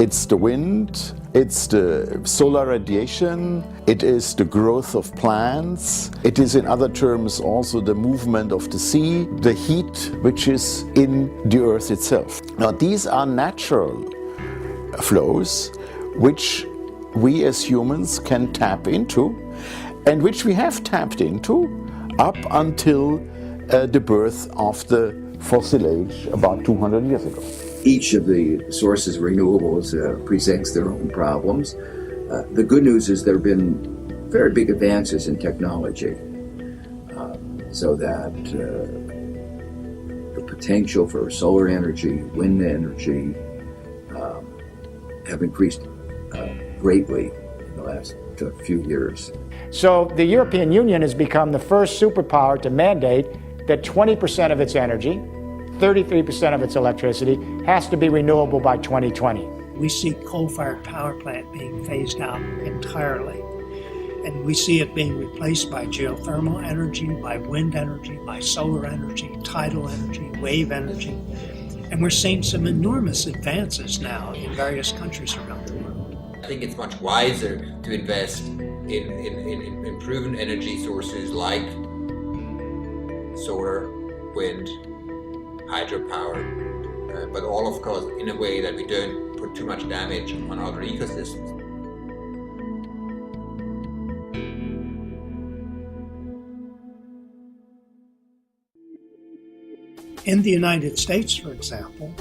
It's the wind, it's the solar radiation, it is the growth of plants, it is in other terms also the movement of the sea, the heat which is in the earth itself. Now these are natural flows which we as humans can tap into and which we have tapped into up until the birth of the fossil age about 200 years ago. Each of the sources of renewables presents their own problems. The good news is there have been very big advances in technology so that the potential for solar energy, wind energy have increased greatly in the last few years. So the European Union has become the first superpower to mandate that 20% of its energy, 33% of its electricity, has to be renewable by 2020. We see coal-fired power plant being phased out entirely. And we see it being replaced by geothermal energy, by wind energy, by solar energy, tidal energy, wave energy. And we're seeing some enormous advances now in various countries around the world. I think it's much wiser to invest in proven energy sources like solar, wind, hydropower, but all of course in a way that we don't put too much damage on other ecosystems. In the United States, for example,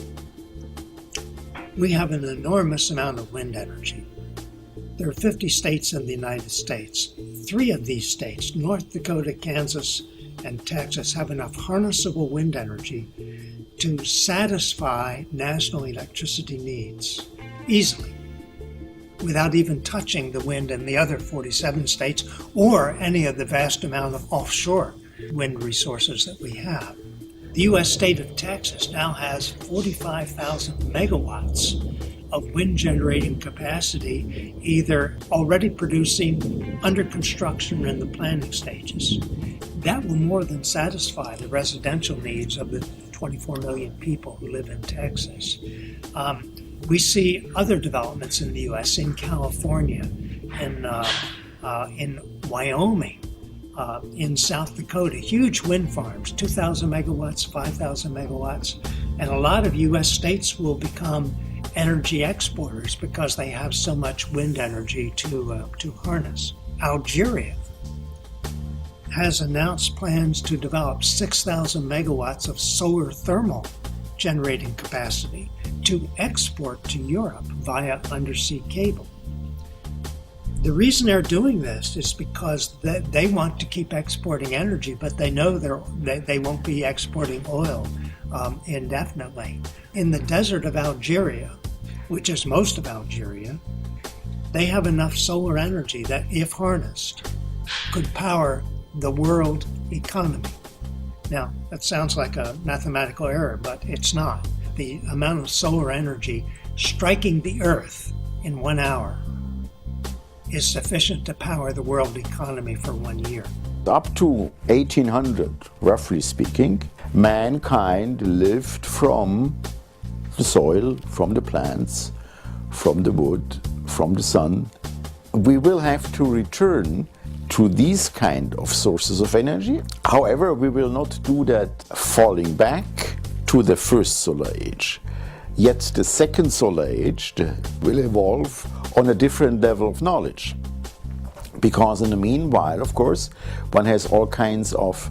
we have an enormous amount of wind energy. There are 50 states in the United States. 3 of these states, North Dakota, Kansas, and Texas, have enough harnessable wind energy to satisfy national electricity needs easily, without even touching the wind in the other 47 states or any of the vast amount of offshore wind resources that we have. The U.S. state of Texas now has 45,000 megawatts of wind generating capacity, either already producing, under construction, or in the planning stages. That will more than satisfy the residential needs of the 24 million people who live in Texas. We see other developments in the U.S., in California, in Wyoming, in South Dakota, huge wind farms, 2,000 megawatts, 5,000 megawatts, and a lot of U.S. states will become energy exporters because they have so much wind energy to harness. Algeria has announced plans to develop 6,000 megawatts of solar thermal generating capacity to export to Europe via undersea cable. The reason they're doing this is because they want to keep exporting energy, but they know they won't be exporting oil indefinitely. In the desert of Algeria, which is most of Algeria, they have enough solar energy that, if harnessed, could power the world economy. Now, that sounds like a mathematical error, but it's not. The amount of solar energy striking the Earth in 1 hour is sufficient to power the world economy for 1 year. Up to 1800, roughly speaking, mankind lived from the soil, from the plants, from the wood, from the sun. We will have to return to these kind of sources of energy. However, we will not do that falling back to the first solar age. Yet the second solar age will evolve on a different level of knowledge. Because in the meanwhile, of course, one has all kinds of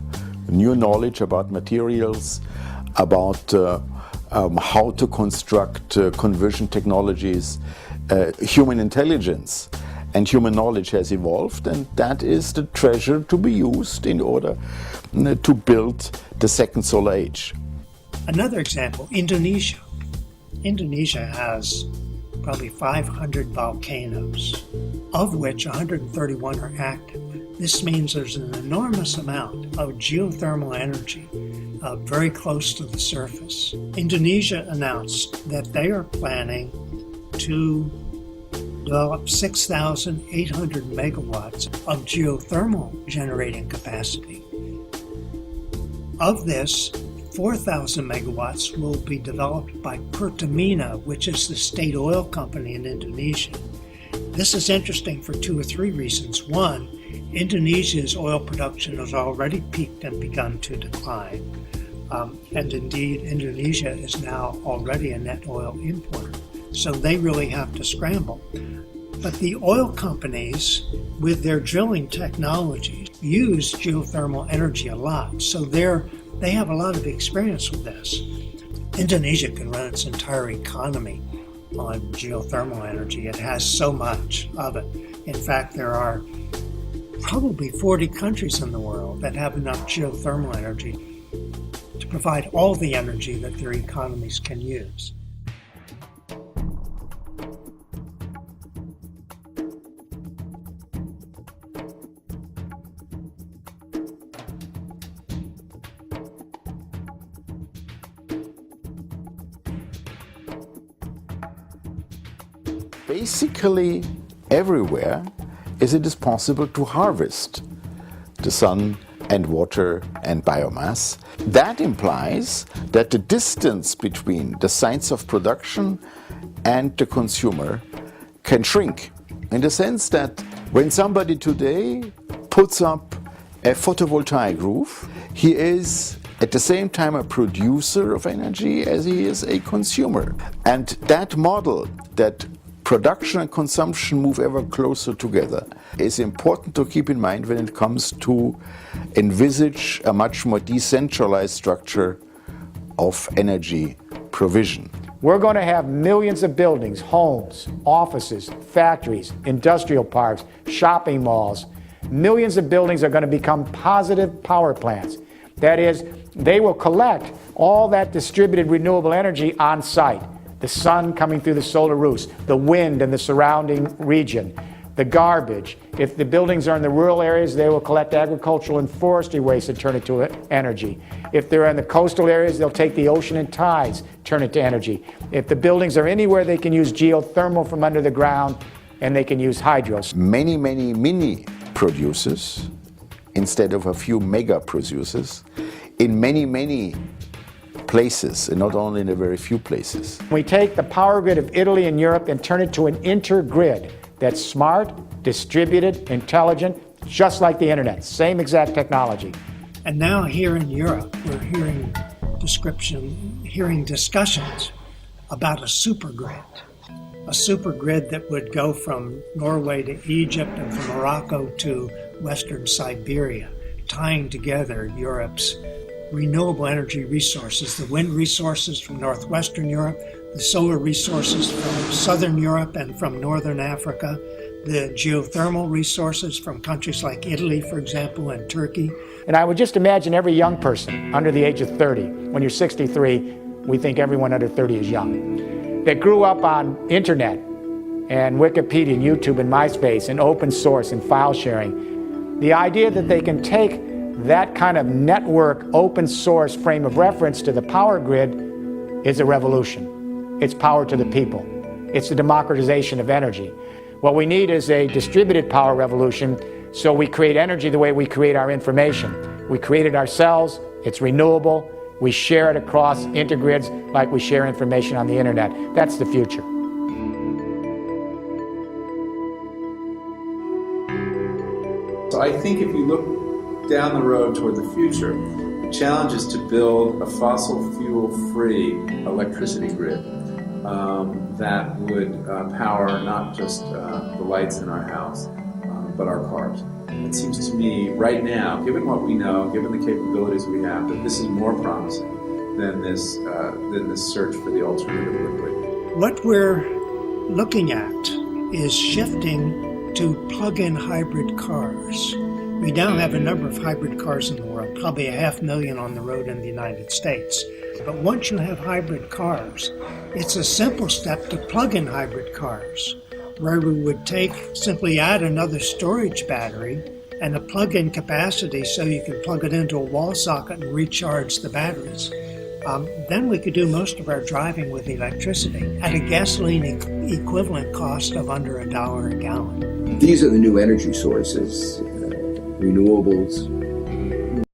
new knowledge about materials, about how to construct conversion technologies, human intelligence and human knowledge has evolved, and that is the treasure to be used in order to build the second solar age. Another example, Indonesia. Indonesia has probably 500 volcanoes, of which 131 are active. This means there's an enormous amount of geothermal energy very close to the surface. Indonesia announced that they are planning to develop 6,800 megawatts of geothermal generating capacity. Of this, 4,000 megawatts will be developed by Pertamina, which is the state oil company in Indonesia. This is interesting for 2 or 3 reasons. One, Indonesia's oil production has already peaked and begun to decline. And indeed, Indonesia is now already a net oil importer. So they really have to scramble. But the oil companies, with their drilling technologies, use geothermal energy a lot. So they have a lot of experience with this. Indonesia can run its entire economy on geothermal energy. It has so much of it. In fact, there are probably 40 countries in the world that have enough geothermal energy to provide all the energy that their economies can use. Basically, everywhere as it is possible to harvest the sun and water and biomass. That implies that the distance between the sites of production and the consumer can shrink, in the sense that when somebody today puts up a photovoltaic roof, he is at the same time a producer of energy as he is a consumer. And that model, that production and consumption move ever closer together, is important to keep in mind when it comes to envisage a much more decentralized structure of energy provision. We're going to have millions of buildings, homes, offices, factories, industrial parks, shopping malls. Millions of buildings are going to become positive power plants. That is, they will collect all that distributed renewable energy on site. The sun coming through the solar roofs, the wind in the surrounding region, the garbage. If the buildings are in the rural areas, they will collect agricultural and forestry waste and turn it to energy. If they're in the coastal areas, they'll take the ocean and tides, turn it to energy. If the buildings are anywhere, they can use geothermal from under the ground, and they can use hydros. Many mini producers, instead of a few mega producers, in many places, and not only in a very few places. We take the power grid of Italy and Europe and turn it to an intergrid that's smart, distributed, intelligent, just like the internet, same exact technology. And now here in Europe, we're hearing discussions about a supergrid that would go from Norway to Egypt and from Morocco to Western Siberia, tying together Europe's renewable energy resources, the wind resources from northwestern Europe, the solar resources from southern Europe and from northern Africa, the geothermal resources from countries like Italy, for example, and Turkey. And I would just imagine every young person under the age of 30, when you're 63, we think everyone under 30 is young, that grew up on internet and Wikipedia and YouTube and MySpace and open source and file sharing. The idea that they can take that kind of network, open source frame of reference to the power grid is a revolution. It's power to the people. It's the democratization of energy. What we need is a distributed power revolution, so we create energy the way we create our information. We create it ourselves, it's renewable, we share it across intergrids like we share information on the internet. That's the future. So I think if you look down the road toward the future, the challenge is to build a fossil fuel-free electricity grid that would power not just the lights in our house, but our cars. It seems to me right now, given what we know, given the capabilities we have, that this is more promising than this search for the alternative liquid. What we're looking at is shifting to plug-in hybrid cars. We now have a number of hybrid cars in the world, probably 500,000 on the road in the United States. But once you have hybrid cars, it's a simple step to plug-in hybrid cars, where we would simply add another storage battery and a plug-in capacity so you can plug it into a wall socket and recharge the batteries. Then we could do most of our driving with electricity at a gasoline equivalent cost of under $1 a gallon. These are the new energy sources, renewables,